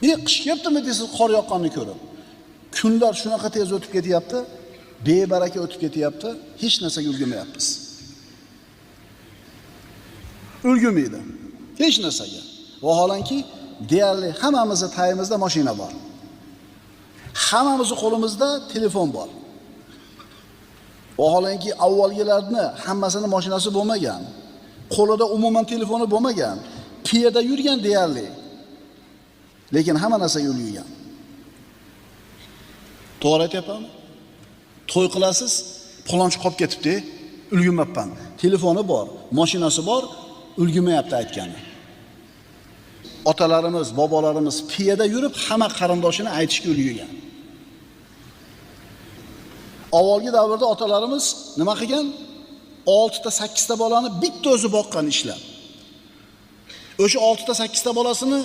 Qish kelibdimi deysiz, qor yoqqanini ko'rib. Kunlar shunaqa tez o'tib ketyapti, bebaraka o'tib ketyapti, hech narsaga ulgurmayapmiz. Ulgurmaydi. Hech narsaga. Vaholanki, deyarli hammamizning tayimizda mashina bor. Hammamizning qo'limizda telefon bor. Vaholanki, avvalgilarni hammasini mashinasi bo'lmagan. Qo'lida umuman telefoni bo'lmagan. Piyoda yurgan deyarli. Lekin hamma narsa yo'l yurgan. To'g'ri aytyapmanmi? To'y qilasiz, palonchi qolib ketibdi, ulgurmabman. Telefoni bor, mashinasi bor, ulgurmayapti aytgani. Otalarimiz, bobolarimiz piyoda yurib hamma qarindoshini aytishga ulgurgan. Avvalgi davrda otalarimiz nima qilgan? 6 ta 8 ta bolani bitta o'zi boqqan ishlar. O'sha 6 ta 8 ta bolasini